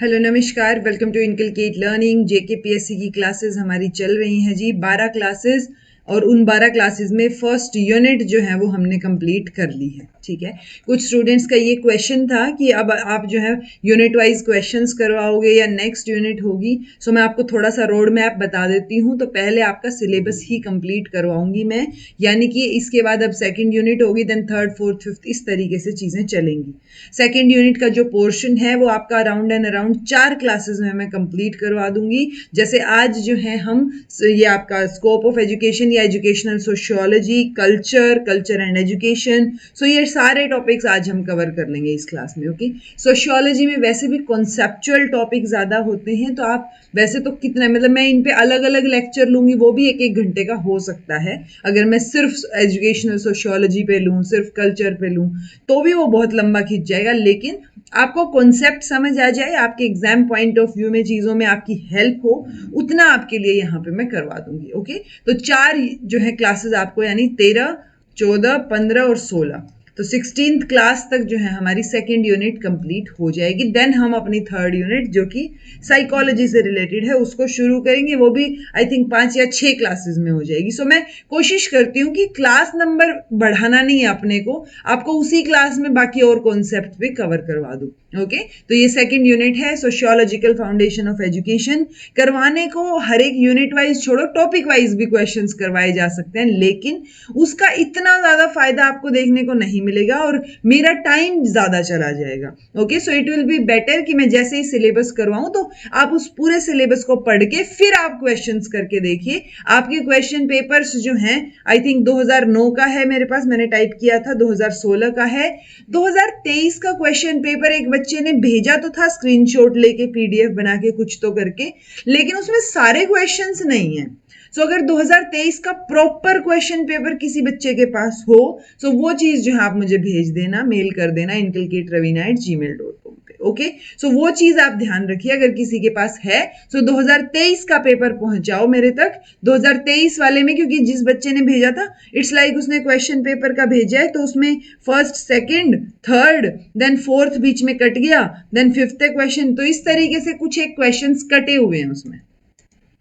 Hello नमस्कार, welcome to inculcate learning. JKPSC की classes हमारी चल रही हैं जी, 12 क्लासेस, और उन 12 क्लासेस में फर्स्ट यूनिट जो है वो हमने कंप्लीट कर ली है। ठीक है, कुछ स्टूडेंट्स का ये क्वेश्चन था कि अब आप जो है यूनिट वाइज क्वेश्चंस करवाओगे या नेक्स्ट यूनिट होगी। सो मैं आपको थोड़ा सा रोड मैप बता देती हूँ। तो पहले आपका सिलेबस ही कंप्लीट करवाऊंगी मैं, यानी कि इसके बाद अब सेकंड यूनिट होगी, देन थर्ड फोर्थ फिफ्थ, इस तरीके से चीज़ें चलेंगी। सेकंड यूनिट का जो पोर्शन है वो आपका अराउंड एंड अराउंड 4 क्लासेस में मैं कंप्लीट करवा दूंगी। जैसे आज जो है हम ये आपका स्कोप ऑफ एजुकेशन या educational sociology, culture and education, so ये सारे टॉपिक्स आज हम कवर कर लेंगे इस क्लास में। ओके, सोशियोलॉजी में वैसे भी कॉन्सेप्चुअल टॉपिक ज़्यादा होते हैं, तो आप वैसे तो कितना मतलब मैं इन पे अलग अलग लेक्चर लूंगी, वो भी एक एक घंटे का हो सकता है। अगर मैं सिर्फ एजुकेशनल सोशियोलॉजी पे लूँ, सिर्फ कल्चर पे लूँ, तो भी वो बहुत लंबा खींच जाएगा। लेकिन आपको कॉन्सेप्ट समझ आ जाए, आपके एग्जाम पॉइंट ऑफ व्यू में चीज़ों में आपकी हेल्प हो, उतना आपके लिए यहाँ पे मैं करवा दूंगी। ओके, तो 4 जो है क्लासेस आपको, यानी 13, 14, 15 और 16, तो 16th क्लास तक जो है हमारी सेकेंड यूनिट कंप्लीट हो जाएगी। देन हम अपनी थर्ड यूनिट जो कि साइकोलॉजी से रिलेटेड है उसको शुरू करेंगे। वो भी आई थिंक 5 या 6 क्लासेस में हो जाएगी। सो मैं कोशिश करती हूँ कि क्लास नंबर बढ़ाना नहीं है अपने को, आपको उसी क्लास में बाकी और कॉन्सेप्ट भी कवर करवा दूँ। ओके, तो ये सेकंड यूनिट है, सोशियोलॉजिकल फाउंडेशन ऑफ एजुकेशन। करवाने को हर एक यूनिट वाइज छोड़ो, टॉपिक वाइज भी क्वेश्चंस करवाए जा सकते हैं, लेकिन उसका इतना ज्यादा फायदा आपको देखने को नहीं मिलेगा और मेरा टाइम ज्यादा चला जाएगा। Okay, so it will be better कि मैं जैसे ही सिलेबस करवाऊं तो आप उस पूरे सिलेबस को पढ़ के फिर आप क्वेश्चंस करके देखिए। आपके क्वेश्चन पेपर्स जो हैं आई थिंक 2009 का है मेरे पास, मैंने टाइप किया था, 2016 का है, 2023 का क्वेश्चन पेपर एक बच्चे ने भेजा तो था स्क्रीनशॉट लेके, पीडीएफ बना के कुछ तो करके, लेकिन उसमें सारे क्वेश्चंस नहीं है। सो अगर 2023 का प्रॉपर क्वेश्चन पेपर किसी बच्चे के पास हो, सो वो चीज जो है आप मुझे भेज देना, मेल कर देना inculcateravina@gmail.com पे। ओके, सो वो चीज आप ध्यान रखिए, अगर किसी के पास है सो 2023 का पेपर पहुंचाओ मेरे तक। 2023 वाले में, क्योंकि जिस बच्चे ने भेजा था इट्स लाइक उसने क्वेश्चन पेपर का भेजा है, तो उसमें first, second, third, then fourth बीच में कट गया, देन फिफ्थ क्वेश्चन, तो इस तरीके से कुछ एक क्वेश्चंस कटे हुए हैं उसमें।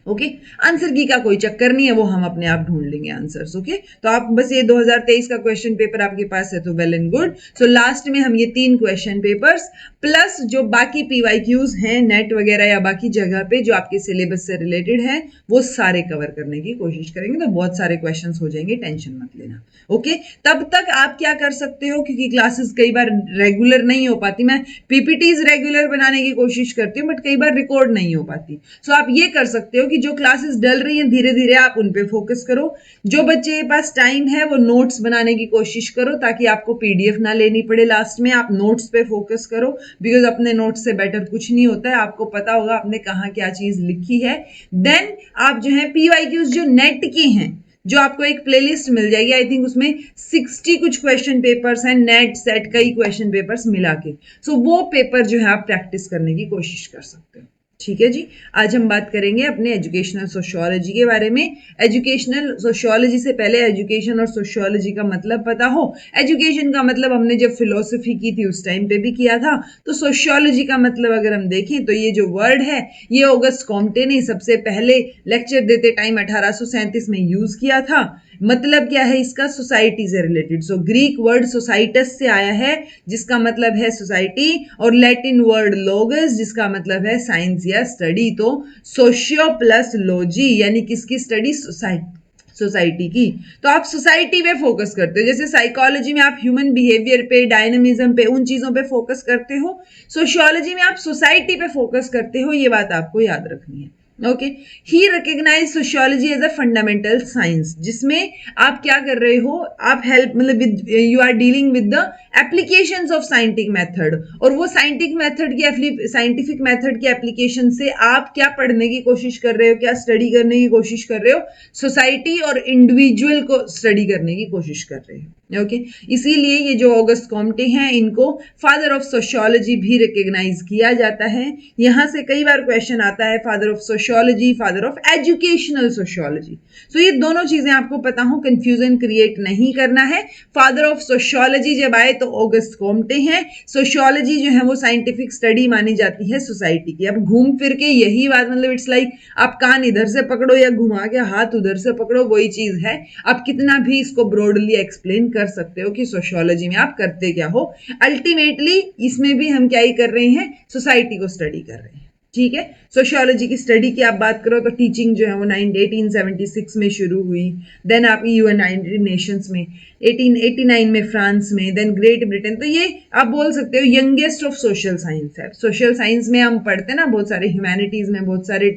ओके, आंसर की का कोई चक्कर नहीं है, वो हम अपने आप ढूंढ लेंगे आंसर्स। ओके, तो आप बस ये 2023 का क्वेश्चन पेपर आपके पास है तो well and good. So last में हम ये 3 क्वेश्चन पेपर्स प्लस जो बाकी पीवाईक्यूज हैं नेट वगैरह या बाकी जगह पे जो आपके सिलेबस से रिलेटेड है वो सारे कवर करने की कोशिश करेंगे, तो बहुत सारे क्वेश्चंस हो जाएंगे, टेंशन मत लेना। ओके, तब तक आप क्या कर सकते हो, क्योंकि क्लासेस कई बार रेगुलर नहीं हो पाती, मैं पीपीटीज रेगुलर बनाने की कोशिश करती हूँ बट कई बार रिकॉर्ड नहीं हो पाती। सो आप ये कर सकते हो कि जो क्लासेस डल रही हैं धीरे धीरे आप उन पे फोकस करो। जो बच्चे के पास टाइम है वो नोट्स बनाने की कोशिश करो, ताकि आपको पीडीएफ ना लेनी पड़े लास्ट में, आप नोट्स पे फोकस करो, बिकॉज अपने नोट्स से बेटर कुछ नहीं होता है, आपको पता होगा आपने कहाँ क्या चीज लिखी है। देन आप जो है पीवाईक्यूज जो नेट की हैं, जो आपको एक प्लेलिस्ट मिल जाएगी, आई थिंक उसमें 60 कुछ क्वेश्चन पेपर्स हैं, नेट सेट कई क्वेश्चन पेपर्स मिला के, सो वो पेपर जो है आप प्रैक्टिस करने की कोशिश कर सकते हो। ठीक है जी, आज हम बात करेंगे अपने एजुकेशनल सोशियोलॉजी के बारे में। एजुकेशनल सोशियोलॉजी से पहले एजुकेशन और सोशियोलॉजी का मतलब पता हो। एजुकेशन का मतलब हमने जब फिलोसफी की थी उस टाइम पे भी किया था, तो सोशियोलॉजी का मतलब अगर हम देखें तो ये जो वर्ड है ये ऑगस्ट कॉम्टे ने सबसे पहले लेक्चर देते टाइम 1837 में यूज किया था। मतलब क्या है इसका, सोसाइटी से रिलेटेड। सो ग्रीक वर्ड सोसाइटस से आया है जिसका मतलब है सोसाइटी, और लैटिन वर्ड लोगस जिसका मतलब है साइंस या स्टडी। तो सोशियो प्लस लॉजी यानी किसकी स्टडी, सोसाइटी की। तो आप सोसाइटी पे फोकस करते हो, जैसे साइकोलॉजी में आप ह्यूमन बिहेवियर पे, डायनामिज्म पे, उन चीजों पे फोकस करते हो, सोशियोलॉजी में आप सोसाइटी पे फोकस करते हो, ये बात आपको याद रखनी है। Okay, he recognize sociology as a fundamental science, जिसमें आप क्या कर रहे हो, आप हेल्प मतलब you are dealing with the applications of scientific method, और वो साइंटिफिक मेथड की एप्लीकेशन से आप क्या पढ़ने की कोशिश कर रहे हो, क्या स्टडी करने की कोशिश कर रहे हो, सोसाइटी और इंडिविजुअल को स्टडी करने की कोशिश कर रहे हो। ओके इसीलिए ये जो ऑगस्ट कॉम्टे हैं इनको फादर ऑफ सोशियोलॉजी भी रिकॉग्नाइज किया जाता है। यहां से कई बार क्वेश्चन आता है father of sociology, father of educational sociology. So ये दोनों चीजें आपको पता हो, कंफ्यूजन क्रिएट नहीं करना है। फादर ऑफ सोशियोलॉजी जब आए तो ऑगस्ट कॉम्टे हैं। सोशियोलॉजी जो है वो साइंटिफिक स्टडी मानी जाती है सोसाइटी की। अब घूम फिर के यही बात, मतलब इट्स लाइक आप कान इधर से पकड़ो या घुमा के हाथ उधर से पकड़ो, वही चीज है। आप कितना भी इसको ब्रॉडली एक्सप्लेन कर सकते हो कि सोशियोलॉजी में आप करते क्या हो, अल्टीमेटली इसमें भी हम क्या ही कर रहे हैं, सोसाइटी को स्टडी कर रहे हैं। ठीक है, सोशियोलॉजी की स्टडी की आप बात करो तो टीचिंग जो है वो 1876 में शुरू हुई, देन आप यूनाइटेड नेशंस में 1889 में, फ्रांस में, देन ग्रेट ब्रिटेन। तो ये आप बोल सकते हो यंगेस्ट ऑफ सोशल साइंस है। सोशल साइंस में हम पढ़ते हैं ना, बहुत सारे ह्यूमैनिटीज में बहुत सारे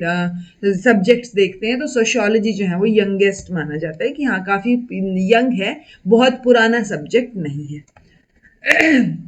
सब्जेक्ट्स देखते हैं, तो सोशियोलॉजी जो है वो यंगेस्ट माना जाता है कि हाँ काफी यंग है, बहुत पुराना सब्जेक्ट नहीं है।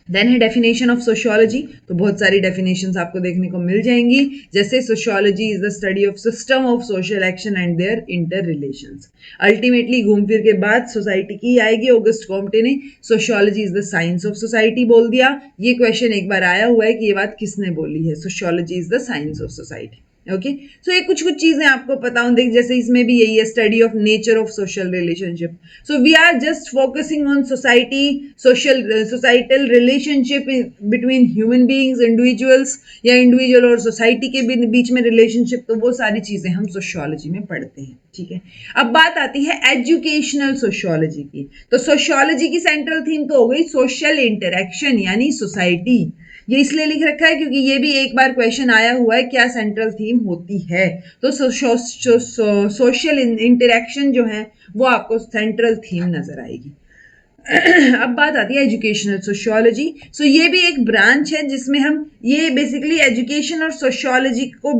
देन है डेफिनेशन ऑफ सोशियोलॉजी, तो बहुत सारी डेफिनेशंस आपको देखने को मिल जाएंगी, जैसे sociology is the study of system of social action and their inter relations. Ultimately घूम फिर के बाद सोसाइटी की आएगी। ऑगस्ट कॉम्टे ने sociology is the science of society बोल दिया। ये क्वेश्चन एक बार आया हुआ है कि ये बात किसने बोली है, sociology is the science of society. Okay so ये कुछ चीजें आपको पता हो, देख जैसे इसमें भी यही है, study of nature of social relationship. So we are just focusing on society, societal relationship between human beings, individuals, या इंडिविजुअल और सोसाइटी के बीच में रिलेशनशिप, तो वो सारी चीजें हम सोशियोलॉजी में पढ़ते हैं। ठीक है, अब बात आती है एजुकेशनल सोशियोलॉजी की। तो सोशियोलॉजी की सेंट्रल थीम तो हो गई सोशल इंटरेक्शन यानी सोसाइटी। ये इसलिए लिख रखा है क्योंकि ये भी एक बार क्वेश्चन आया हुआ है, क्या सेंट्रल थीम होती है, तो सोशल इंटरेक्शन जो है वो आपको सेंट्रल थीम नजर आएगी। अब बात आती है एजुकेशनल सोशियोलॉजी। सो ये भी एक ब्रांच है जिसमें हम ये बेसिकली एजुकेशन और सोशियोलॉजी को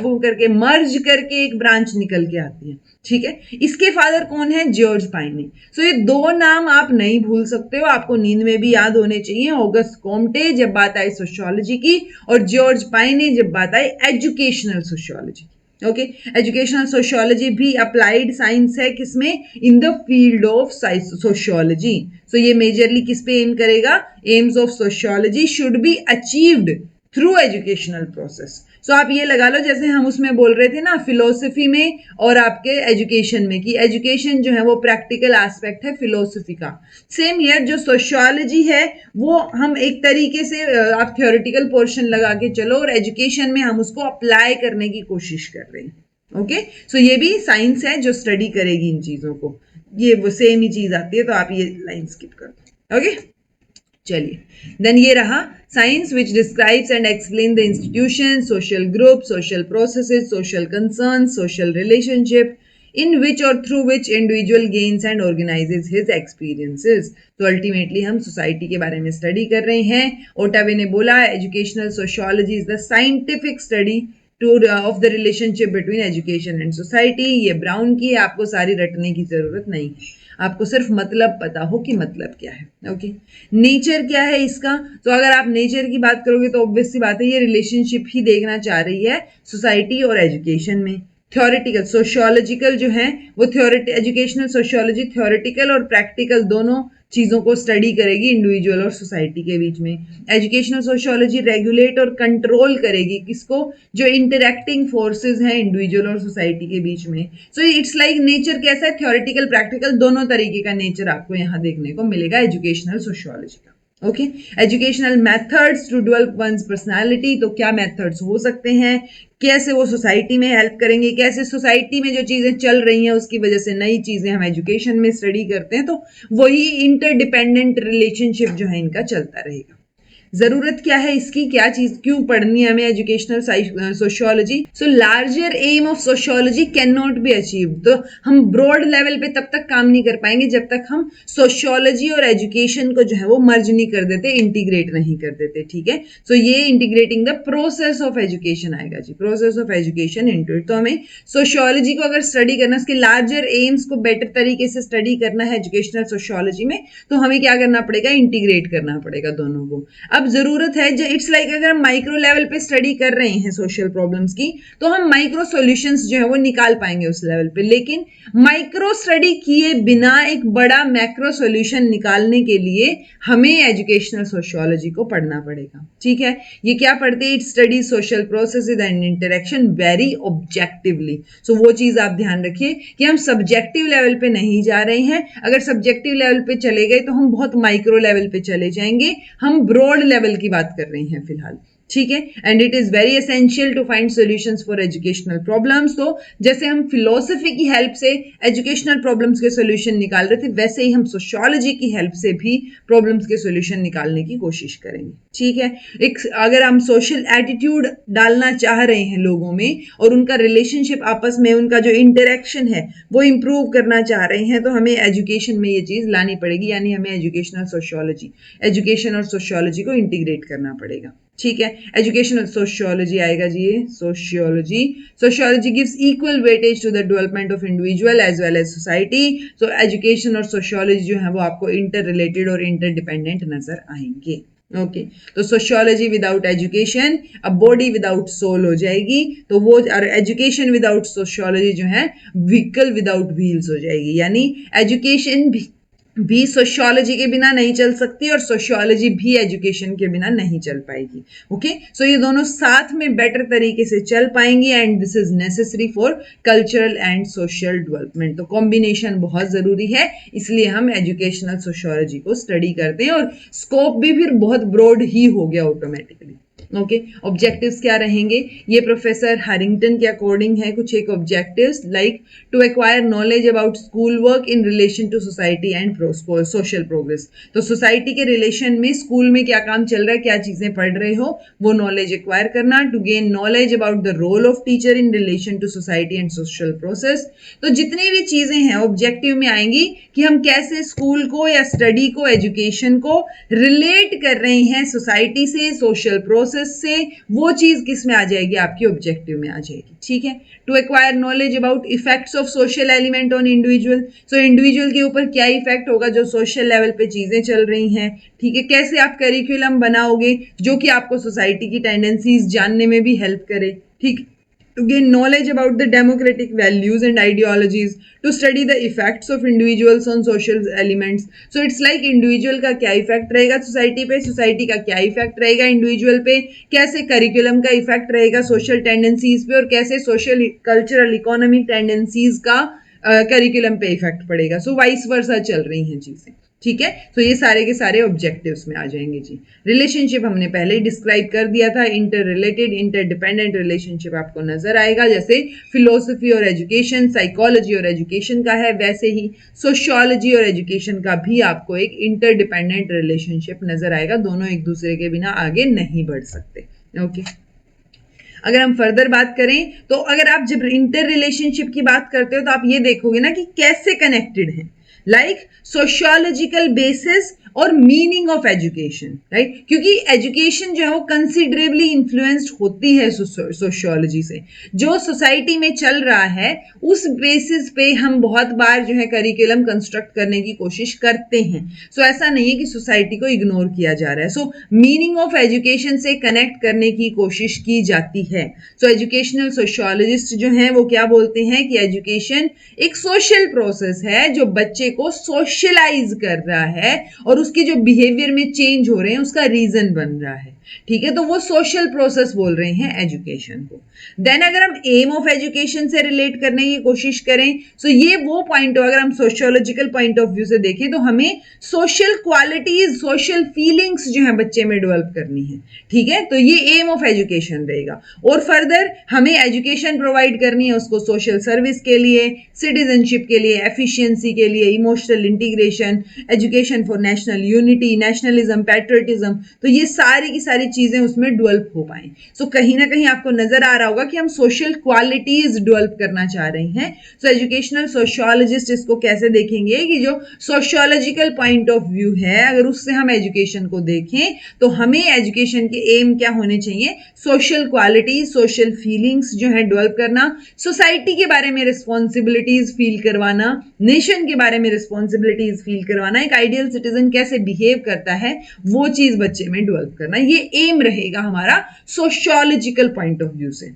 वो करके मर्ज करके एक ब्रांच निकल के आती है। ठीक है, इसके फादर कौन है, जॉर्ज पाइने। सो ये दो नाम आप नहीं भूल सकते हो, आपको नींद में भी याद होने चाहिए। ऑगस्ट कॉम्टे जब बात आई सोशियोलॉजी की, और जॉर्ज पाइने जब बात आई educational sociology. Okay, educational sociology भी अप्लाइड साइंस है, किसमें, in the field of sociology. So ये मेजरली किस पे एम करेगा, aims of sociology should be achieved through educational process. So आप ये लगा लो जैसे हम उसमें बोल रहे थे ना फिलोसफी में और आपके एजुकेशन में, कि एजुकेशन जो है वो प्रैक्टिकल एस्पेक्ट है फिलोसफी का। सेम हियर जो सोशियोलॉजी है वो हम एक तरीके से आप थ्योरेटिकल पोर्शन लगा के चलो, और एजुकेशन में हम उसको अप्लाई करने की कोशिश कर रहे हैं। ओके, सो ये भी साइंस है जो स्टडी करेगी इन चीजों को, ये वो सेम ही चीज आती है, तो आप ये लाइन स्किप कर दो। ओके, चलिए, देन ये रहा science which describes and explain the institution, social group, social processes, social concern, social relationship in which or through which individual gains and organizes his experiences। तो अल्टीमेटली हम society के बारे में स्टडी कर रहे हैं। ओटावे ने बोला educational sociology is the scientific study of the relationship between education and society. ये ब्राउन की है, आपको सारी रटने की जरूरत नहीं है, आपको सिर्फ मतलब पता हो कि मतलब क्या है। ओके, नेचर क्या है इसका, तो अगर आप नेचर की बात करोगे तो ऑब्वियस सी बात है ये रिलेशनशिप ही देखना चाह रही है सोसाइटी और एजुकेशन में। थ्योरेटिकल सोशियोलॉजिकल जो है वो एजुकेशनल सोशियोलॉजी थ्योरेटिकल और प्रैक्टिकल दोनों चीजों को स्टडी करेगी इंडिविजुअल और सोसाइटी के बीच में। एजुकेशनल सोशियोलॉजी रेगुलेट और कंट्रोल करेगी किसको, जो इंटरैक्टिंग फोर्सेस हैं इंडिविजुअल और सोसाइटी के बीच में। सो इट्स लाइक नेचर कैसा है, थ्योरेटिकल प्रैक्टिकल दोनों तरीके का नेचर आपको यहाँ देखने को मिलेगा एजुकेशनल सोशियोलॉजी का। Okay, educational methods to develop one's personality, तो क्या मेथड्स हो सकते हैं, कैसे वो सोसाइटी में हेल्प करेंगे, कैसे सोसाइटी में जो चीजें चल रही हैं उसकी वजह से नई चीजें हम एजुकेशन में स्टडी करते हैं, तो वही इंटरडिपेंडेंट रिलेशनशिप जो है इनका चलता रहेगा। जरूरत क्या है इसकी, क्या चीज क्यों पढ़नी है हमें educational sociology. So larger aim of sociology can not be achieved. तो हम ब्रॉड लेवल पे तब तक काम नहीं कर पाएंगे जब तक हम सोशियोलॉजी और एजुकेशन को जो है वो मर्ज नहीं कर देते, इंटीग्रेट नहीं कर देते। ठीक है, सो ये integrating the process of education आएगा जी, process of education into it. तो हमें सोशियोलॉजी को अगर स्टडी करना, उसके लार्जर एम्स को बेटर तरीके से स्टडी करना है एजुकेशनल सोशियोलॉजी में, तो हमें क्या करना पड़ेगा, इंटीग्रेट करना पड़ेगा दोनों को। अब जरूरत है, इट्स लाइक अगर हम माइक्रो लेवल पे स्टडी कर रहे हैं सोशल प्रॉब्लम्स की, तो हम माइक्रो सॉल्यूशंस जो है वो निकाल पाएंगे उस लेवल पे, लेकिन माइक्रो स्टडी किए बिना एक बड़ा मैक्रो सॉल्यूशन निकालने के लिए हमें एजुकेशनल सोशियोलॉजी को पढ़ना पड़ेगा। ठीक है, ये क्या पढ़ते हैं? It study social processes and interaction very objectively. So वो चीज आप ध्यान रखिए कि हम सब्जेक्टिव लेवल पे नहीं जा रहे हैं। अगर सब्जेक्टिव लेवल पे चले गए तो हम बहुत माइक्रो लेवल पे चले जाएंगे, हम ब्रॉड लेवल की बात कर रहे हैं फिलहाल। ठीक है, and it is very essential to find solutions for educational problems. तो जैसे हम फिलोसफी की हेल्प से एजुकेशनल प्रॉब्लम्स के सॉल्यूशन निकाल रहे थे, वैसे ही हम सोशियोलॉजी की हेल्प से भी प्रॉब्लम्स के सॉल्यूशन निकालने की कोशिश करेंगे। ठीक है, एक अगर हम सोशल एटीट्यूड डालना चाह रहे हैं लोगों में और उनका रिलेशनशिप आपस में, उनका जो इंटरेक्शन है वो इंप्रूव करना चाह रहे हैं, तो हमें एजुकेशन में ये चीज लानी पड़ेगी, यानी हमें एजुकेशनल सोशियोलॉजी, एजुकेशन और सोशियोलॉजी को इंटीग्रेट करना पड़ेगा। ठीक है, एजुकेशनल सोशियोलॉजी आएगा जी, ये sociology gives equal weightage to the development of individual as well as society. So education और सोशियोलॉजी जो है वो आपको इंटर रिलेटेड और इंटरडिपेंडेंट नजर आएंगे। ओके, तो सोशियोलॉजी विदाउट एजुकेशन अब बॉडी विदाउट सोल हो जाएगी, तो वो, और एजुकेशन विदाउट सोशियोलॉजी जो है व्हीकल विदाउट व्हील्स हो जाएगी, यानी एजुकेशन भी सोशियोलॉजी के बिना नहीं चल सकती और सोशियोलॉजी भी एजुकेशन के बिना नहीं चल पाएगी। ओके, सो ये दोनों साथ में बेटर तरीके से चल पाएंगी and this is necessary for cultural and social development. तो कॉम्बिनेशन बहुत जरूरी है, इसलिए हम एजुकेशनल सोशियोलॉजी को स्टडी करते हैं और स्कोप भी फिर बहुत ब्रॉड ही हो गया ऑटोमेटिकली। ओके, ऑब्जेक्टिव्स क्या रहेंगे? ये प्रोफेसर हैरिंगटन के अकॉर्डिंग है कुछ एक objectives, like to acquire knowledge about school work in relation to society and social progress. तो सोसाइटी के रिलेशन में स्कूल में क्या काम चल रहा है, क्या चीजें पढ़ रहे हो, वो नॉलेज एक्वायर करना। To gain knowledge about the role of teacher in relation to society and social process. तो जितनी भी चीजें हैं ऑब्जेक्टिव में आएंगी कि हम कैसे स्कूल को या स्टडी को, एजुकेशन को रिलेट कर रहे हैं सोसाइटी से, सोशल प्रोसेस से, वो चीज किस में आ जाएगी? आपकी ऑब्जेक्टिव में आ जाएगी। ठीक है, to acquire knowledge about effects of social element on individual. So individual के ऊपर क्या इफेक्ट होगा जो सोशल लेवल पे चीजें चल रही हैं। ठीक है, कैसे आप करिकुलम बनाओगे जो कि आपको सोसाइटी की टेंडेंसीज जानने में भी हेल्प करे। ठीक, to gain knowledge about the democratic values and ideologies, to study the effects of individuals on social elements. So it's like individual का क्या इफेक्ट रहेगा सोसाइटी पे, सोसाइटी का क्या इफेक्ट रहेगा इंडिविजुअल पे, कैसे करिकुलम का इफेक्ट रहेगा सोशल टेंडेंसीज पे, और कैसे सोशल, कल्चरल, इकोनॉमिक टेंडेंसीज का करिकुलम पे इफेक्ट पड़ेगा। सो वाइस वर्सा चल रही हैं चीजें। ठीक है, तो ये सारे के सारे ऑब्जेक्टिव्स में आ जाएंगे जी। रिलेशनशिप हमने पहले ही डिस्क्राइब कर दिया था, इंटर रिलेटेड, इंटरडिपेंडेंट रिलेशनशिप आपको नजर आएगा। जैसे फिलोसफी और एजुकेशन, साइकोलॉजी और एजुकेशन का है, वैसे ही सोशियोलॉजी और एजुकेशन का भी आपको एक इंटरडिपेंडेंट रिलेशनशिप नजर आएगा। दोनों एक दूसरे के बिना आगे नहीं बढ़ सकते। ओके, अगर हम फर्दर बात करें तो अगर आप जब इंटर रिलेशनशिप की बात करते हो तो आप ये देखोगे ना कि कैसे कनेक्टेड है, लाइक सोशियोलॉजिकल बेसिस और मीनिंग ऑफ एजुकेशन, राइट? क्योंकि एजुकेशन जो है वो कंसिडरेबली इन्फ्लुएंस्ड होती है सोशियोलॉजी से। जो सोसाइटी में चल रहा है उस बेसिस पे हम बहुत बार जो है करिकुलम कंस्ट्रक्ट करने की कोशिश करते हैं। सो ऐसा नहीं है कि सोसाइटी को इग्नोर किया जा रहा है। सो मीनिंग ऑफ एजुकेशन से कनेक्ट करने की कोशिश की जाती है। सो एजुकेशनल सोशियोलॉजिस्ट जो हैं वो क्या बोलते हैं कि एजुकेशन एक सोशल प्रोसेस है जो बच्चे को सोशलाइज कर रहा है और उसके जो बिहेवियर में चेंज हो रहे हैं उसका रीजन बन रहा है। ठीक है, तो वो सोशल प्रोसेस बोल रहे हैं एजुकेशन को। देन अगर हम एम ऑफ एजुकेशन से रिलेट करने की कोशिश करें, सो ये वो पॉइंट हो, अगर हम सोशियोलॉजिकल पॉइंट ऑफ व्यू से देखें तो हमें सोशल क्वालिटीज, सोशल फीलिंग्स जो है बच्चे में डेवलप करनी है। ठीक है, तो ये एम ऑफ एजुकेशन रहेगा। और फर्दर हमें एजुकेशन प्रोवाइड करनी है उसको सोशल सर्विस के लिए, सिटीजनशिप के लिए, एफिशिएंसी के लिए, emotional integration, education for national unity, nationalism, patriotism. तो ये सारी की सारी सारी चीजें उसमें डेवलप हो पाए। सो कहीं ना कहीं आपको नजर आ रहा होगा कि हम सोशल क्वालिटीज डेवलप करना चाह रहे हैं। सो एजुकेशनल सोशियोलॉजिस्ट इसको कैसे देखेंगे कि जो सोशियोलॉजिकल पॉइंट ऑफ व्यू है, अगर उससे हम एजुकेशन को देखें तो हमें एजुकेशन के एम क्या होने चाहिए, सोशल क्वालिटी, सोशल फीलिंग्स जो है डेवलप करना, सोसाइटी के बारे में रिस्पॉन्सिबिलिटीज फील करवाना, नेशन के बारे में रिस्पॉन्सिबिलिटीज फील करवाना, एक आइडियल सिटीजन कैसे बिहेव करता है वो चीज बच्चे में डेवलप करना, ये एम रहेगा हमारा सोशियोलॉजिकल पॉइंट ऑफ व्यू से।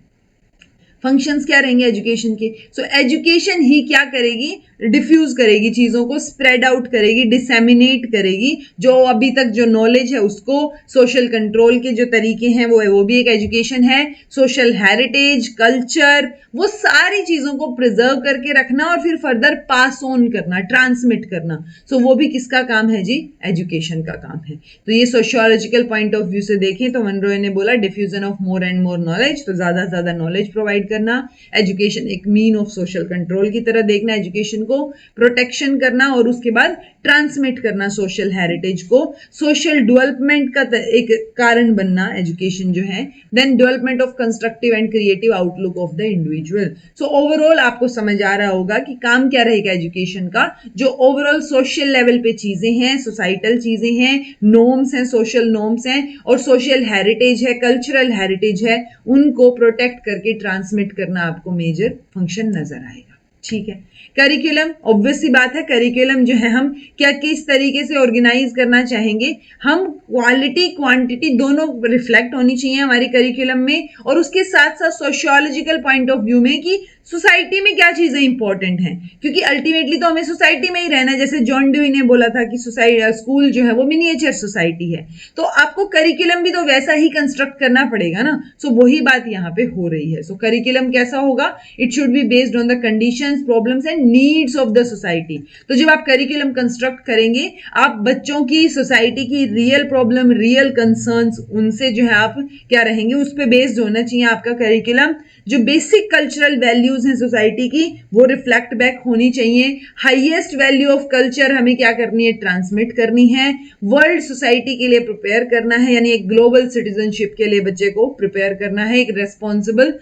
फंक्शंस क्या रहेंगे एजुकेशन के? सो एजुकेशन ही क्या करेगी, डिफ्यूज करेगी चीजों को, स्प्रेड आउट करेगी, डिसेमिनेट करेगी। जो अभी तक जो नॉलेज है उसको, सोशल कंट्रोल के जो तरीके हैं वो भी एक एजुकेशन है। सोशल हेरिटेज, कल्चर, वो सारी चीजों को प्रिजर्व करके रखना और फिर फर्दर पास ऑन करना, ट्रांसमिट करना। सो वो भी किसका काम है जी? एजुकेशन का काम है। तो ये सोशियोलॉजिकल पॉइंट ऑफ व्यू से देखें तो मनरो ने बोला diffusion of more and more knowledge, तो ज्यादा से ज्यादा नॉलेज प्रोवाइड करना, एजुकेशन एक मीन ऑफ सोशल कंट्रोल की तरह देखना, एजुकेशन को प्रोटेक्शन करना और उसके बाद ट्रांसमिट करना सोशल हेरिटेज को, सोशल डेवलपमेंट का एक कारण बनना एजुकेशन जो है, then development of constructive and creative outlook of the individual. So overall आपको समझ आ रहा होगा कि काम क्या रहेगा एजुकेशन का, जो ओवरऑल सोशल लेवल पे चीजें हैं, सोसाइटल चीजें हैं, नॉर्म्स हैं, सोशल नॉर्म्स हैं और सोशल हेरिटेज है, कल्चरल हेरिटेज है, उनको प्रोटेक्ट करके ट्रांसमिट करना आपको मेजर फंक्शन नजर आएगा। ठीक है। करिकुलम, ऑब्वियस सी बात है, करिकुलम जो है हम क्या किस तरीके से ऑर्गेनाइज करना चाहेंगे, हम क्वालिटी क्वांटिटी दोनों रिफ्लेक्ट होनी चाहिए हमारी करिकुलम में, और उसके साथ साथ सोशियोलॉजिकल पॉइंट ऑफ व्यू में कि सोसाइटी में क्या चीजें इंपॉर्टेंट हैं, क्योंकि अल्टीमेटली तो हमें सोसाइटी में ही रहना है। जैसे जॉन ड्यूई ने बोला था कि स्कूल जो है वो मिनिएचर सोसाइटी है, तो आपको करिकुलम भी तो वैसा ही कंस्ट्रक्ट करना पड़ेगा ना। सो वही बात यहाँ पे हो रही है। सो करिकुलम कैसा होगा, it should be based on the conditions, problems and needs of the society. तो जब आप करिकुलम कंस्ट्रक्ट करेंगे, आप बच्चों की, सोसाइटी की रियल प्रॉब्लम, रियल कंसर्न्स, उनसे जो है आप क्या रहेंगे, उस पर बेस्ड होना चाहिए आपका करिकुलम। जो बेसिक कल्चरल वैल्यूज हैं सोसाइटी की, वो रिफ्लेक्ट बैक होनी चाहिए। हाईएस्ट वैल्यू ऑफ कल्चर हमें क्या करनी है, ट्रांसमिट करनी है। वर्ल्ड सोसाइटी के लिए प्रिपेयर करना है, यानी एक ग्लोबल सिटीजनशिप के लिए बच्चे को प्रिपेयर करना है। एक रिस्पॉन्सिबल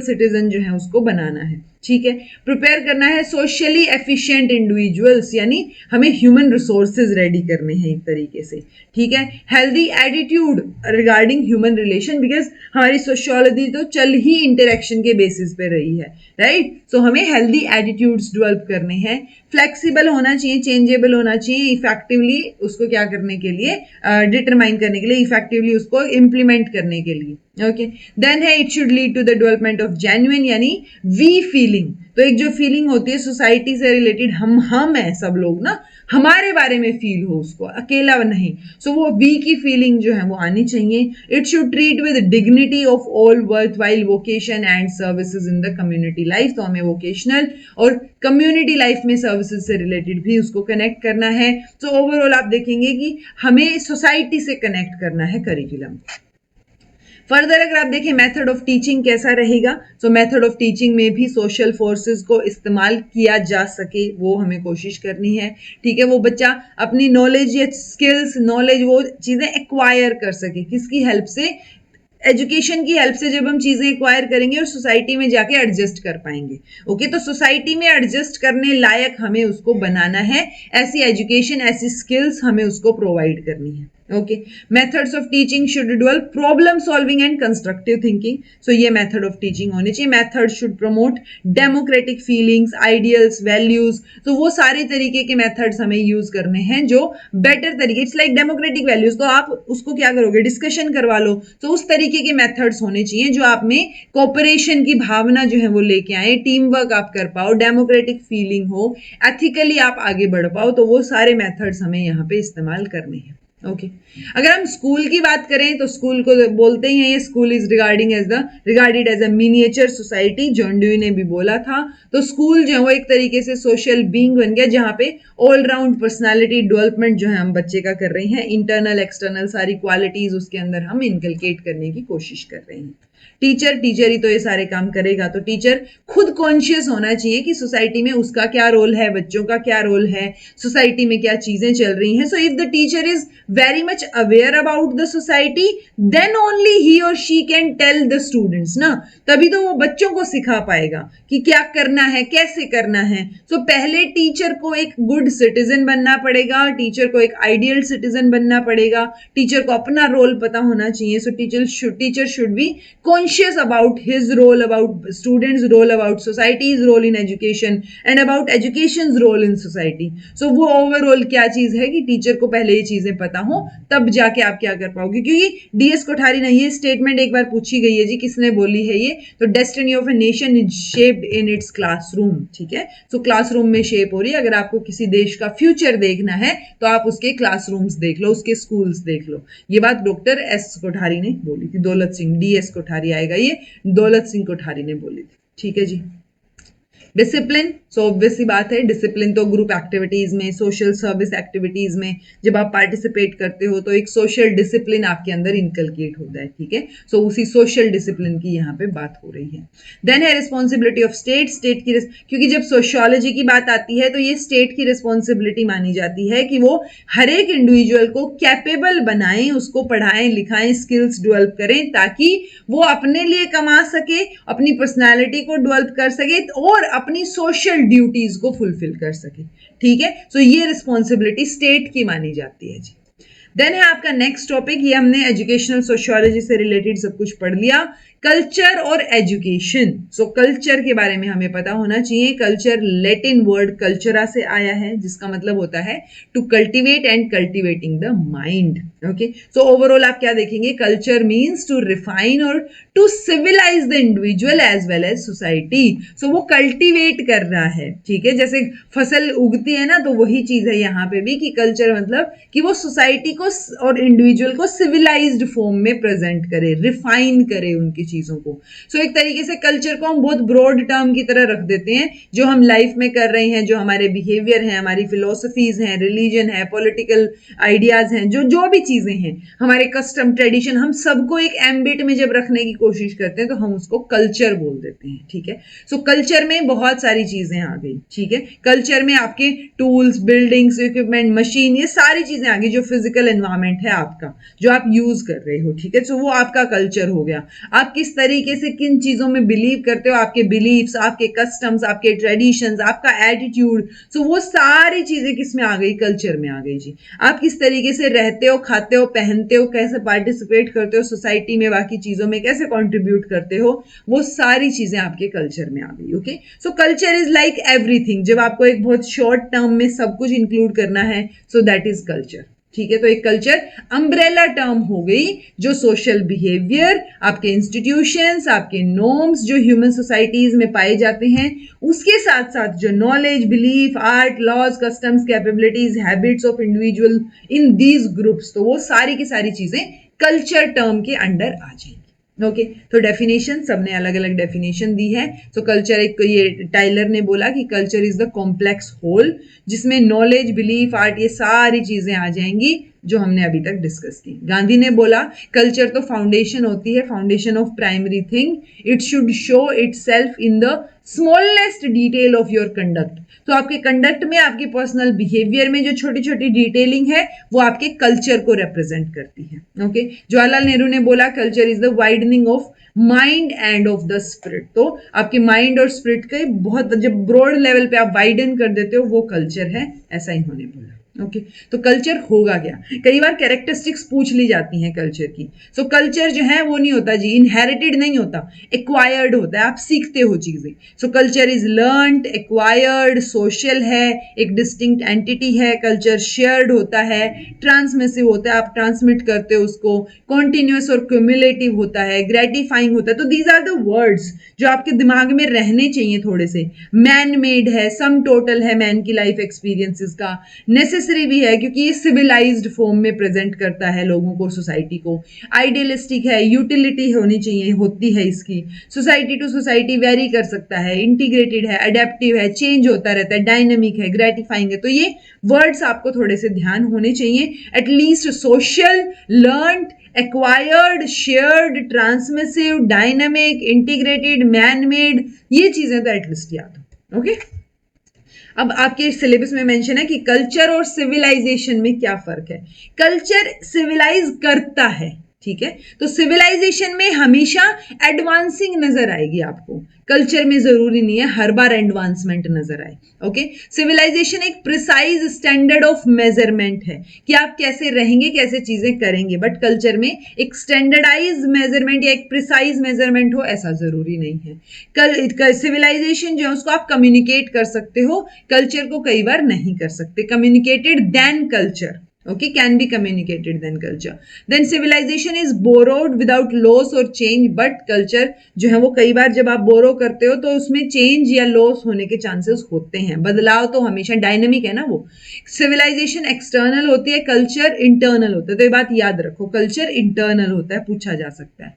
सिटीजन जो है उसको बनाना है। ठीक है। प्रिपेयर करना है सोशली एफिशिएंट इंडिविजुअल्स, यानी हमें ह्यूमन रिसोर्सेज रेडी करने हैं एक तरीके से। ठीक है। Healthy attitude regarding human relation, because हमारी सोशियोलॉजी तो चल ही इंटरेक्शन के बेसिस पे रही है, राइट। सो हमें हेल्दी एटीट्यूड्स डेवलप करने हैं। फ्लेक्सिबल होना चाहिए, चेंजेबल होना चाहिए, इफेक्टिवली उसको क्या करने के लिए, डिटरमाइन करने के लिए, इफेक्टिवली उसको इम्प्लीमेंट करने के लिए। ओके। देन है it should lead to the development of genuine, यानी वी फीलिंग। तो एक जो फीलिंग होती है सोसाइटी से रिलेटेड, हम है सब लोग ना, हमारे बारे में फील हो उसको, अकेला नहीं। सो वो वी की फीलिंग जो है वो आनी चाहिए। It should treat with dignity of all worthwhile vocation and services in the community life. तो हमें वोकेशनल और कम्युनिटी लाइफ में सर्विसेज से रिलेटेड भी उसको कनेक्ट करना है। तो ओवरऑल आप देखेंगे कि हमें सोसाइटी से कनेक्ट करना है करिकुलम। फर्दर अगर आप देखें मेथड ऑफ टीचिंग कैसा रहेगा, सो मेथड ऑफ टीचिंग में भी सोशल फोर्सेस को इस्तेमाल किया जा सके वो हमें कोशिश करनी है। ठीक है। वो बच्चा अपनी नॉलेज या स्किल्स, नॉलेज, वो चीज़ें एक्वायर कर सके, किसकी हेल्प से, एजुकेशन की हेल्प से। जब हम चीजें एक्वायर करेंगे और सोसाइटी में जाके एडजस्ट कर पाएंगे। ओके। तो सोसाइटी में एडजस्ट करने लायक हमें उसको बनाना है, ऐसी एजुकेशन, ऐसी स्किल्स हमें उसको प्रोवाइड करनी है। Okay. Methods of teaching should develop problem solving and constructive thinking. So ये मेथड ऑफ टीचिंग होनी चाहिए। Method should promote democratic feelings, ideals, values. तो वो सारे तरीके के मेथड्स हमें यूज करने हैं जो बेटर तरीके, इट्स लाइक डेमोक्रेटिक वैल्यूज। तो आप उसको क्या करोगे, डिस्कशन करवा लो। तो उस तरीके के मेथड्स होने चाहिए जो आप में कोऑपरेशन की भावना जो है वो लेके आए, टीम वर्क आप कर पाओ, डेमोक्रेटिक फीलिंग हो, एथिकली आप आगे बढ़ पाओ। तो वो सारे मेथड्स हमें यहाँ पे इस्तेमाल करने हैं। ओके। अगर हम स्कूल की बात करें तो स्कूल को बोलते ही हैं ये, school is regarded as a miniature society. John Dewey ने भी बोला था। तो स्कूल जो है वो एक तरीके से सोशल बीइंग बन गया, जहां पे ऑल राउंड पर्सनालिटी डेवलपमेंट जो है हम बच्चे का कर रहे हैं। इंटरनल एक्सटर्नल सारी क्वालिटीज उसके अंदर हम इनकलकेट करने की कोशिश कर रहे हैं। टीचर ही तो ये सारे काम करेगा। तो टीचर खुद कॉन्शियस होना चाहिए कि सोसाइटी में उसका क्या रोल है, बच्चों का क्या रोल है, सोसाइटी में क्या चीजें चल रही हैं। So if the teacher is very much aware about the society, then only he or she can tell the students ना, तभी तो वो बच्चों को सिखा पाएगा कि क्या करना है, कैसे करना है. So पहले टीचर को एक गुड सिटीजन बनना पड़ेगा, टीचर को एक आइडियल सिटीजन बनना पड़ेगा, टीचर को अपना रोल पता होना चाहिए. So teacher should be conscious about his role, about students' role, about society's role in education and about education's role in society. So वो ओवरऑल क्या चीज है कि टीचर को पहले ये चीजें पता हो, तब जाके आप क्या कर पाओगे. क्योंकि डीएस कोठारी ने ये स्टेटमेंट एक बार पूछी गई है जी, किसने बोली है ये, तो destiny of a nation is shaped in its classroom. ठीक है, सो क्लासरूम में शेप हो रही है. अगर आपको किसी देश का फ्यूचर देखना है तो आप उसके क्लासरूम्स देख लो, उसके स्कूल्स देख लो. ये बात डॉक्टर एस कोठारी ने बोली थी. दौलत सिंह, डीएस कोठारी आएगा, ये दौलत सिंह कोठारी ने बोली थी. ठीक है जी. डिसिप्लिन, सो ऑब्वियस सी बात है, डिसिप्लिन तो ग्रुप एक्टिविटीज में, सोशल सर्विस एक्टिविटीज में जब आप पार्टिसिपेट करते हो तो एक सोशल डिसिप्लिन आपके अंदर इनकलकेट होता है. ठीक है, सो उसी सोशल डिसिप्लिन की यहाँ पे बात हो रही है. देन है रिस्पॉन्सिबिलिटी ऑफ स्टेट. स्टेट की, क्योंकि जब सोशियोलॉजी की बात आती है तो ये स्टेट की रिस्पॉन्सिबिलिटी मानी जाती है कि वो हर एक इंडिविजुअल को कैपेबल बनाएं, उसको पढ़ाएं लिखाएं, स्किल्स डेवलप करें, ताकि वो अपने लिए कमा सके, अपनी पर्सनैलिटी को डेवलप कर सके और अपनी सोशल ड्यूटीज को फुलफिल कर सके. ठीक है, सो ये रिस्पॉन्सिबिलिटी स्टेट की मानी जाती है जी. देन है आपका नेक्स्ट टॉपिक, ये हमने एजुकेशनल सोशियोलॉजी से रिलेटेड सब कुछ पढ़ लिया. कल्चर और एजुकेशन. सो कल्चर के बारे में हमें पता होना चाहिए. कल्चर लैटिन वर्ड कल्चरा से आया है, जिसका मतलब होता है to cultivate and cultivating the mind. Okay, so overall आप क्या देखेंगे, कल्चर मीन्स टू रिफाइन और to civilize the individual as well as society. So वो कल्टिवेट कर रहा है. ठीक है, जैसे फसल उगती है ना, तो वही चीज है यहाँ पे भी कि कल्चर मतलब कि वो सोसाइटी को और इंडिविजुअल को सिविलाइज्ड फॉर्म में प्रेजेंट करे, रिफाइन करे उनकी चीजों को. सो एक तरीके से कल्चर को हम बहुत ब्रॉड टर्म की तरह रख देते हैं, जो हम लाइफ में कर रहे हैं, जो हमारे बिहेवियर हैं, हमारी फिलोसफीज हैं, रिलीजन है, पॉलिटिकल आइडियाज हैं, जो भी चीजें हैं, हमारे कस्टम ट्रेडिशन, हम सबको एक एम्बिट में जब रखने की कोशिश करते हैं तो हम उसको कल्चर बोल देते हैं. ठीक है, सो कल्चर में बहुत सारी चीजें आ गई. ठीक है, कल्चर में आपके टूल्स, बिल्डिंग्स, इक्विपमेंट, मशीन, ये सारी चीजें आ गई. जो फिजिकल एनवायरमेंट है आपका, जो आप यूज कर रहे हो. ठीक है, सो वो आपका कल्चर हो गया. आप किस तरीके से किन चीजों में बिलीव करते हो, आपके बिलीव्स, आपके कस्टम्स, आपके ट्रेडिशंस, आपका एटीट्यूड, सो वो सारी चीजें किस में आ गई, कल्चर में आ गई जी. आप किस तरीके से रहते हो, खाते हो, पहनते हो, कैसे पार्टिसिपेट करते हो सोसाइटी में, बाकी चीजों में कैसे कंट्रीब्यूट करते हो, वो सारी चीजें आपके कल्चर में आ गई. Okay, so culture is like everything. जब आपको एक बहुत शॉर्ट टर्म में सब कुछ इंक्लूड करना है, सो दैट इज कल्चर. ठीक है, तो एक कल्चर अम्ब्रेला टर्म हो गई, जो सोशल बिहेवियर, आपके इंस्टीट्यूशंस, आपके नॉर्म्स जो ह्यूमन सोसाइटीज में पाए जाते हैं, उसके साथ साथ जो knowledge, belief, art, laws, customs, capabilities, habits of individual in these groups, तो वो सारी की सारी चीजें कल्चर टर्म के अंडर आ जाएंगी. ओके, तो डेफिनेशन सबने अलग अलग डेफिनेशन दी है. सो कल्चर, एक ये टाइलर ने बोला कि culture is the complex whole, जिसमें नॉलेज, बिलीफ, आर्ट, ये सारी चीजें आ जाएंगी जो हमने अभी तक डिस्कस की. गांधी ने बोला कल्चर तो फाउंडेशन होती है, foundation of primary thing, it should show itself in the smallest detail of your conduct. तो आपके कंडक्ट में, आपके पर्सनल बिहेवियर में जो छोटी छोटी डिटेलिंग है, वो आपके कल्चर को रिप्रेजेंट करती है. ओके, जवाहरलाल नेहरू ने बोला culture is the widening of mind end of the spirit. तो आपके माइंड और स्पिरिट के बहुत, जब ब्रॉड लेवल पे आप वाइडन कर देते हो, वो कल्चर है, ऐसा इन्होंने बोला. ओके, तो कल्चर होगा क्या. कई बार कैरेक्टरिस्टिक्स पूछ ली जाती हैं कल्चर की. सो कल्चर जो है वो नहीं होता जी, इनहेरिटेड नहीं होता, एक्वायर्ड होता है, आप सीखते हो चीजें. सो culture is learned, acquired, social है, एक डिस्टिंक्ट एंटिटी है. कल्चर शेयर्ड होता है, ट्रांसमिसिव होता है, आप ट्रांसमिट करते हो उसको, कॉन्टिन्यूस और क्यूमुलेटिव होता है, ग्रेटिफाइंग होता है. तो दीज आर द वर्ड्स जो आपके दिमाग में रहने चाहिए थोड़े से. मैन मेड है, सम टोटल है मैन की लाइफ एक्सपीरियंसेस का, नेसेसरी भी है क्योंकि ये सिविलाइज्ड फॉर्म में प्रेजेंट करता है लोगों को, सोसाइटी को. आइडियलिस्टिक है, यूटिलिटी होनी चाहिए, होती है इसकी. सोसाइटी टू सोसाइटी वेरी कर सकता है, इंटीग्रेटेड है, अडेप्टिव है, चेंज होता रहता है, डायनेमिक है, ग्रेटिफाइंग है. तो ये वर्ड्स आपको थोड़े से ध्यान होने चाहिए. At least social, learned, acquired, shared, transmissive, dynamic, integrated, man made, ये चीजें तो एटलीस्ट याद हो. ओके, अब आपके सिलेबस में मेंशन है कि कल्चर और सिविलाइजेशन में क्या फर्क है। कल्चर सिविलाइज करता है, ठीक है, तो सिविलाइजेशन में हमेशा एडवांसिंग नजर आएगी आपको, कल्चर में जरूरी नहीं है हर बार एडवांसमेंट नजर आए। ओके, सिविलाइजेशन एक प्रिसाइज स्टैंडर्ड ऑफ मेजरमेंट है कि आप कैसे रहेंगे, कैसे चीजें करेंगे, बट कल्चर में एक स्टैंडर्डाइज मेजरमेंट या एक प्रिसाइज मेजरमेंट हो ऐसा जरूरी नहीं है। सिविलाइजेशन जो है उसको आप कम्युनिकेट कर सकते हो, कल्चर को कई बार नहीं कर सकते। Communicated then culture, okay, can be communicated than culture. Then civilization is borrowed without loss or change, but culture जो है वो कई बार जब आप बोरो करते हो तो उसमें चेंज या लॉस होने के चांसेस होते हैं, बदलाव तो हमेशा डायनेमिक है ना वो। सिविलाइजेशन एक्सटर्नल होती है, कल्चर इंटरनल होता है, तो ये बात याद रखो, कल्चर इंटरनल होता है, पूछा जा सकता है।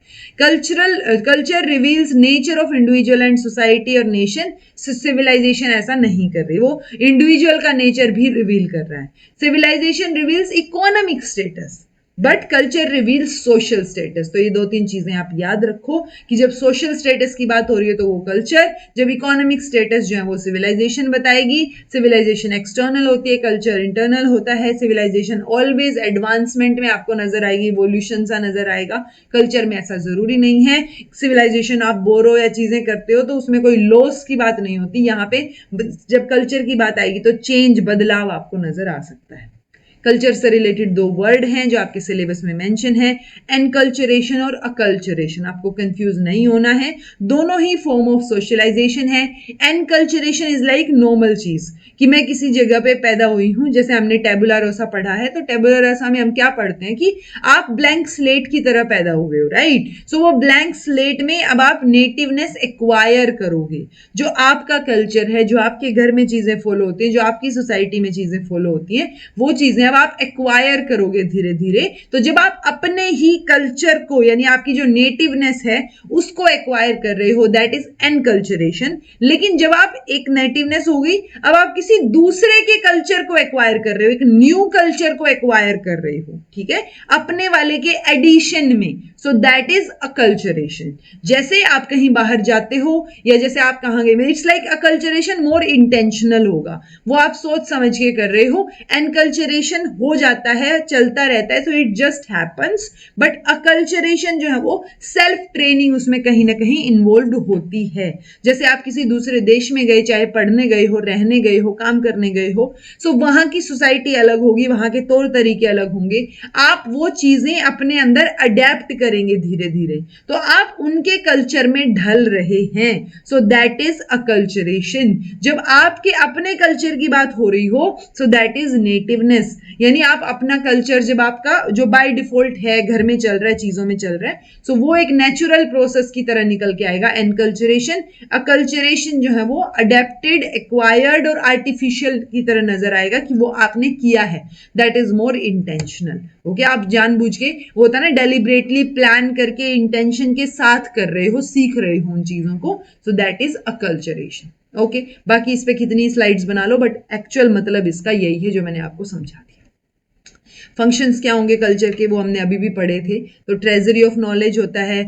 Culture reveals nature of individual and society और नेशन, सिविलाइजेशन ऐसा नहीं कर रही, वो इंडिविजुअल का नेचर भी रिवील कर रहा है। Civilization reveals economic status but culture reveals social status. तो ये दो तीन चीजें आप याद रखो कि जब सोशल स्टेटस की बात हो रही है तो वो कल्चर, जब इकोनॉमिक स्टेटस जो है वो सिविलाइजेशन बताएगी। सिविलाइजेशन एक्सटर्नल होती है, कल्चर इंटरनल होता है। सिविलाइजेशन ऑलवेज एडवांसमेंट में आपको नजर आएगी, इवोल्यूशन सा नजर आएगा, कल्चर में ऐसा जरूरी नहीं है। सिविलाइजेशन आप बोरो या चीजें करते हो तो उसमें कोई लॉस की बात नहीं होती, यहाँ पे जब कल्चर की बात आएगी तो चेंज, बदलाव आपको नजर आ सकता है। कल्चर से रिलेटेड दो वर्ड हैं जो आपके सिलेबस में मेंशन है, एनकल्चरेशन और अकल्चरेशन। आपको कंफ्यूज नहीं होना है, दोनों ही फॉर्म ऑफ सोशलाइजेशन है। एनकल्चरेशन इज लाइक नॉर्मल चीज, कि मैं किसी जगह पे पैदा हुई हूं, जैसे हमने टेबुला रोसा पढ़ा है, तो टेबुला रोसा में हम क्या पढ़ते हैं कि आप ब्लैंक स्लेट की तरह पैदा हुए हो, राइट। सो वो ब्लैंक स्लेट में अब आप नेटिवनेस एक्वायर करोगे, जो आपका कल्चर है, जो आपके घर में चीजें फॉलो होती हैं, जो आपकी सोसाइटी में चीजें फॉलो होती हैं, वो चीजें अब आप एक्वायर करोगे धीरे धीरे। तो जब आप अपने ही कल्चर को, यानी आपकी जो नेटिवनेस है उसको एक्वायर कर रहे हो, दैट इज एनकल्चरेशन। लेकिन जब आप एक नेटिवनेस हो गई, अब आप किसी दूसरे के कल्चर को एक्वायर कर रहे हो, एक न्यू कल्चर को एक्वायर कर रहे हो, ठीक है, अपने वाले के एडिशन में, सो दैट इज अकल्चरेशन। जैसे आप कहीं बाहर जाते हो या जैसे आप कहां गए, it's like acculturation more intentional होगा, वो आप सोच समझ के कर रहे हो। एनकल्चरेशन हो जाता है, चलता रहता है, so it just happens. But acculturation जो है वो सेल्फ ट्रेनिंग उसमें कहीं ना कहीं इन्वॉल्व होती है। जैसे आप किसी दूसरे देश में गए, चाहे पढ़ने गए हो, रहने गए हो, काम करने गए हो, सो वहां की सोसाइटी अलग होगी, वहां के तौर तरीके अलग होंगे, आप वो चीजें अपने अंदर अडेप्ट करेंगे धीरे धीरे, तो आप उनके कल्चर में ढल रहे हैं, सो दैट इज अकल्चरेशन। जब आपके अपने कल्चर की बात हो रही हो, सो दैट इज नेटिवनेस, यानी आप अपना कल्चर जब आपका जो बाय डिफॉल्ट है, घर में चल रहा है, चीजों में चल रहा है, सो वो एक नेचुरल प्रोसेस की तरह निकल के आएगा, एनकल्चरेशन। अकल्चरेशन जो है वो अडेप्टेड, एक्वायर्ड और आर्टिफिशियल की तरह नजर आएगा कि वो आपने किया है, that is more intentional. Okay, आप जानबूझ के, वो होता है ना डेलिब्रेटली प्लान करके इंटेंशन के साथ कर रहे हो, सीख रहे हो उन चीजों को, so that is acculturation. Okay, बाकी इस पे कितनी स्लाइड्स बना लो, बट एक्चुअल मतलब इसका यही है जो मैंने आपको समझा दिया। फंक्शंस क्या होंगे कल्चर के, वो हमने अभी भी पढ़े थे। तो ट्रेजरी ऑफ नॉलेज होता है,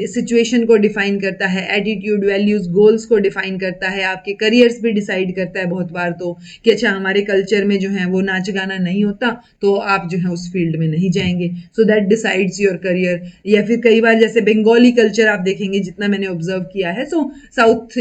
सिचुएशन को डिफाइन करता है, एटीट्यूड, वैल्यूज, गोल्स को डिफाइन करता है, आपके करियर्स भी डिसाइड करता है बहुत बार तो, कि अच्छा हमारे कल्चर में जो है वो नाच गाना नहीं होता तो आप जो है उस फील्ड में नहीं जाएंगे, so that decides your career. या फिर कई बार जैसे बंगाली कल्चर आप देखेंगे, जितना मैंने ऑब्जर्व किया है, सो साउथ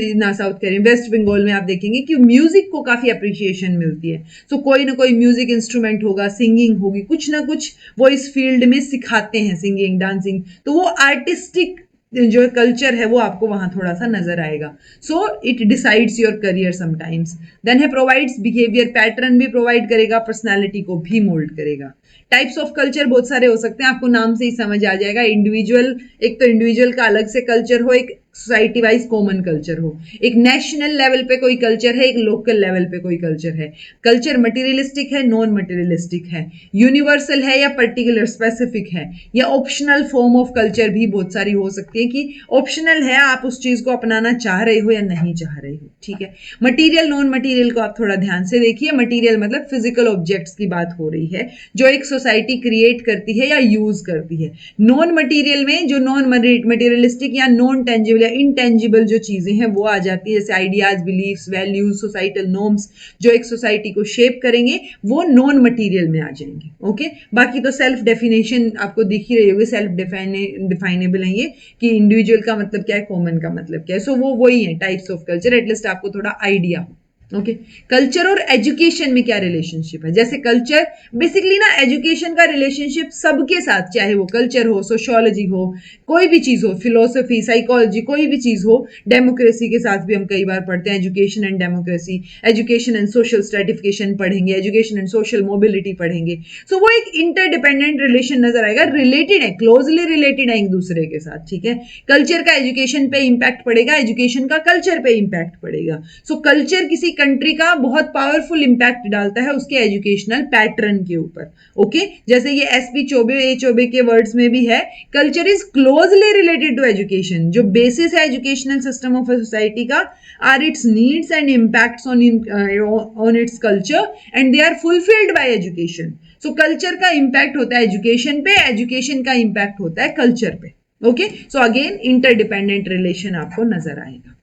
कह वेस्ट बंगाल में आप देखेंगे कि म्यूजिक को काफी अप्रिशिएशन मिलती है, सो कोई ना कोई म्यूजिक इंस्ट्रूमेंट होगा, सिंगिंग होगी, कुछ ना कुछ वो इस फील्ड में सिखाते हैं, सिंगिंग, डांसिंग, तो वो आर्टिस्टिक जो कल्चर है वो आपको वहां थोड़ा सा नजर आएगा। So it decides your career sometimes. Then है प्रोवाइड्स बिहेवियर, पैटर्न भी प्रोवाइड करेगा, पर्सनालिटी को भी मोल्ड करेगा। टाइप्स ऑफ कल्चर बहुत सारे हो सकते हैं, आपको नाम से ही समझ आ जाएगा। इंडिविजुअल, एक तो इंडिविजुअल का अलग से कल्चर हो, एक सोसाइटी वाइज कॉमन कल्चर हो, एक नेशनल लेवल पे कोई कल्चर है, एक लोकल लेवल पे कोई कल्चर है। कल्चर मटेरियलिस्टिक है, नॉन मटेरियलिस्टिक है, यूनिवर्सल है या पर्टिकुलर स्पेसिफिक है, या ऑप्शनल फॉर्म ऑफ कल्चर भी बहुत सारी हो सकती है कि ऑप्शनल है, आप उस चीज को अपनाना चाह रहे हो या नहीं चाह रहे हो, ठीक है। मटीरियल, नॉन मटीरियल को आप थोड़ा ध्यान से देखिए। मटीरियल मतलब फिजिकल ऑब्जेक्ट्स की बात हो रही है जो एक सोसाइटी क्रिएट करती है या यूज करती है। नॉन मटीरियल में जो नॉन मटेरियलिस्टिक या नॉन टेंजिबल या इंटेंजिबल जो चीजें हैं वो आ जाती है, जैसे ideas, beliefs, values, societal norms जो एक सोसाइटी को शेप करेंगे वो नॉन मटीरियल में आ जाएंगे। ओके, बाकी तो सेल्फ डेफिनेशन आपको दिख ही रही होगी, सेल्फ डिफाइनेबल है ये कि इंडिविजुअल का मतलब क्या है, कॉमन का मतलब क्या है। सो वो वही है टाइप्स ऑफ कल्चर, एटलीस्ट आपको थोड़ा आइडिया हो। ओके, कल्चर और एजुकेशन में क्या रिलेशनशिप है? जैसे कल्चर बेसिकली ना एजुकेशन का रिलेशनशिप सबके साथ, चाहे वो कल्चर हो, सोशियोलॉजी हो, कोई भी चीज हो, फिलोसफी, साइकोलॉजी, कोई भी चीज हो, डेमोक्रेसी के साथ भी हम कई बार पढ़ते हैं, education and democracy, education and social stratification पढ़ेंगे, एजुकेशन एंड सोशल मोबिलिटी पढ़ेंगे। सो वो एक इंटरडिपेंडेंट रिलेशन नजर आएगा, रिलेटेड है, क्लोजली रिलेटेड है एक दूसरे के साथ। ठीक है, कल्चर का एजुकेशन पे इंपैक्ट पड़ेगा, एजुकेशन का कल्चर पे इंपैक्ट पड़ेगा। सो कल्चर किसी कंट्री का बहुत पावरफुल इंपैक्ट डालता है उसके एजुकेशनल पैटर्न के ऊपर। ओके, जैसे ये एसपी चौबे, ए चौबे के वर्ड्स में भी है, culture is closely related to education. जो बेसिस है educational system of a society का are its needs and impacts on its culture and they are fulfilled by education. So culture का इंपैक्ट होता है एजुकेशन पे, एजुकेशन का impact होता है कल्चर पे। Okay, so again interdependent relation आपको नजर आएगा।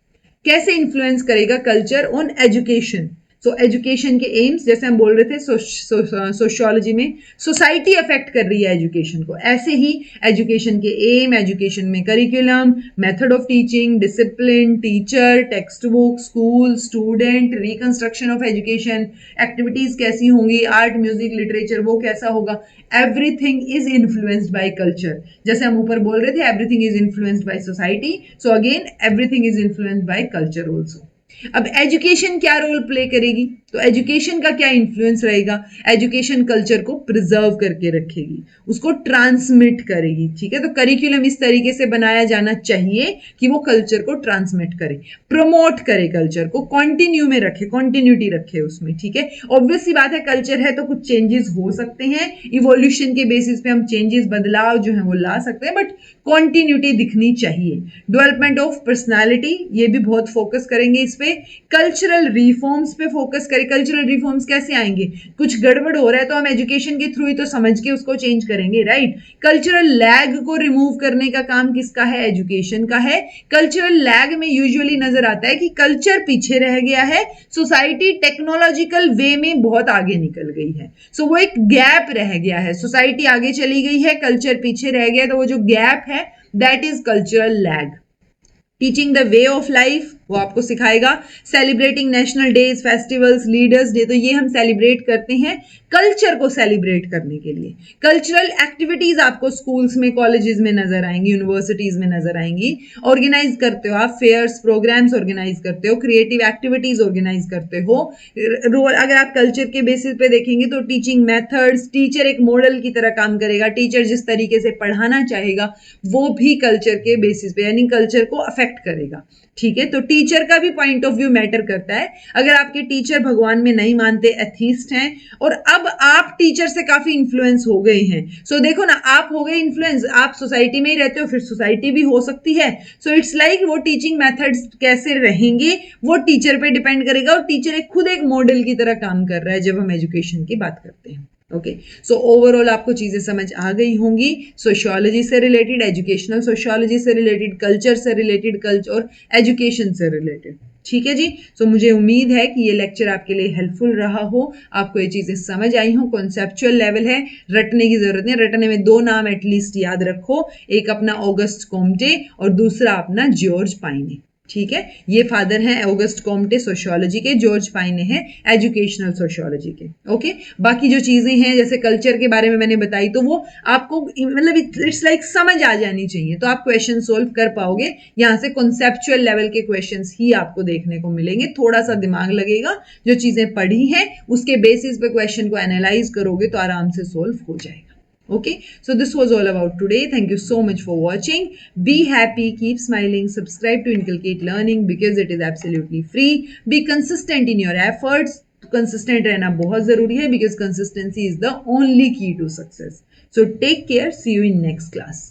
कैसे इन्फ्लुएंस करेगा culture on education? So education के एम्स, जैसे हम बोल रहे थे सोशियोलॉजी में सोसाइटी अफेक्ट कर रही है एजुकेशन को, ऐसे ही एजुकेशन के एम, एजुकेशन में curriculum, method of teaching, discipline, teacher, text book, school, student, reconstruction of education, activities कैसी होंगी, आर्ट, म्यूजिक, लिटरेचर वो कैसा होगा, everything is influenced by culture. जैसे हम ऊपर बोल रहे थे everything is influenced by society, so again everything is influenced by culture also. अब एजुकेशन क्या रोल प्ले करेगी? तो एजुकेशन का क्या इन्फ्लुएंस रहेगा? एजुकेशन कल्चर को प्रिजर्व करके रखेगी, उसको ट्रांसमिट करेगी। ठीक है, तो करिकुलम इस तरीके से बनाया जाना चाहिए कि वो कल्चर को ट्रांसमिट करे, प्रमोट करे, कल्चर को कंटिन्यू में रखे, कंटिन्यूटी रखे उसमें। ठीक है, ऑब्वियस सी बात है कल्चर है तो कुछ चेंजेस हो सकते हैं, इवोल्यूशन के बेसिस पे हम चेंजेस, बदलाव जो है वो ला सकते हैं, बट कंटिन्यूटी दिखनी चाहिए। डेवलपमेंट ऑफ पर्सनालिटी, ये भी बहुत फोकस करेंगे इस पे। कल्चरल रिफॉर्म्स पे फोकस करें। कल्चरल रिफॉर्म्स कैसे आएंगे? कुछ गड़बड़ हो रहा है तो हम एजुकेशन के थ्रू ही तो समझ के उसको चेंज करेंगे, राइट? कल्चरल लैग को रिमूव करने का काम किसका है? एजुकेशन का है। कल्चरल लैग में यूजुअली नजर आता है कि कल्चर पीछे रह गया है, सोसाइटी टेक्नोलॉजिकल वे में बहुत आगे निकल गई है। सो वो एक गैप रह गया है, सोसाइटी आगे चली गई है, कल्चर पीछे रह गया, तो वो जो गैप है that is cultural lag. Teaching the way of life, वो आपको सिखाएगा। Celebrating national days, festivals, leaders day, तो ये हम सेलिब्रेट करते हैं कल्चर को सेलिब्रेट करने के लिए। कल्चरल एक्टिविटीज आपको स्कूल्स में, कॉलेजेस में नजर आएंगी, यूनिवर्सिटीज में नजर आएंगी। ऑर्गेनाइज करते हो आप, फेयर्स, प्रोग्राम्स ऑर्गेनाइज करते हो, क्रिएटिव एक्टिविटीज ऑर्गेनाइज करते हो। रोल अगर आप कल्चर के बेसिस पे देखेंगे तो टीचिंग मेथड्स, टीचर एक मॉडल की तरह काम करेगा, टीचर जिस तरीके से पढ़ाना चाहेगा वो भी कल्चर के बेसिस पे, यानी कल्चर को अफेक्ट करेगा। ठीक है, तो टीचर का भी पॉइंट ऑफ व्यू मैटर करता है। अगर आपके टीचर भगवान में नहीं मानते, एथीस्ट हैं, और अब आप टीचर से काफी इन्फ्लुएंस हो गए हैं, सो देखो ना, आप हो गए इन्फ्लुएंस, आप सोसाइटी में ही रहते हो, फिर सोसाइटी भी हो सकती है। सो इट्स लाइक वो टीचिंग मेथड्स कैसे रहेंगे वो टीचर पे डिपेंड करेगा, और टीचर एक खुद एक मॉडल की तरह काम कर रहा है जब हम एजुकेशन की बात करते हैं। ओके, सो ओवरऑल आपको चीजें समझ आ गई होंगी, सोशियोलॉजी से रिलेटेड, एजुकेशनल सोशियोलॉजी से रिलेटेड, कल्चर से रिलेटेड, कल्चर और एजुकेशन से रिलेटेड। ठीक है जी, सो मुझे उम्मीद है कि ये लेक्चर आपके लिए हेल्पफुल रहा हो, आपको ये चीजें समझ आई हो। कॉन्सेप्चुअल लेवल है, रटने की जरूरत नहीं, रटने में दो नाम एटलीस्ट याद रखो, एक अपना ऑगस्ट कॉम्टे और दूसरा अपना जॉर्ज पाइने। ठीक है, ये फादर हैं ऑगस्ट कॉम्टे सोशियोलॉजी के, जॉर्ज पाइने हैं एजुकेशनल सोशियोलॉजी के। ओके, बाकी जो चीजें हैं जैसे कल्चर के बारे में मैंने बताई, तो वो आपको मतलब इट्स लाइक समझ आ जानी चाहिए, तो आप क्वेश्चन सोल्व कर पाओगे। यहाँ से कॉन्सेप्चुअल लेवल के क्वेश्चंस ही आपको देखने को मिलेंगे, थोड़ा सा दिमाग लगेगा, जो चीजें पढ़ी हैं उसके बेसिस पे क्वेश्चन को एनालाइज करोगे तो आराम से सोल्व हो जाएगा। Okay, so this was all about today. Thank you so much for watching. Be happy, keep smiling, subscribe to Inculcate Learning because it is absolutely free. Be consistent in your efforts. Consistent रहना बहुत जरूरी है because consistency is the only key to success. So take care. See you in next class.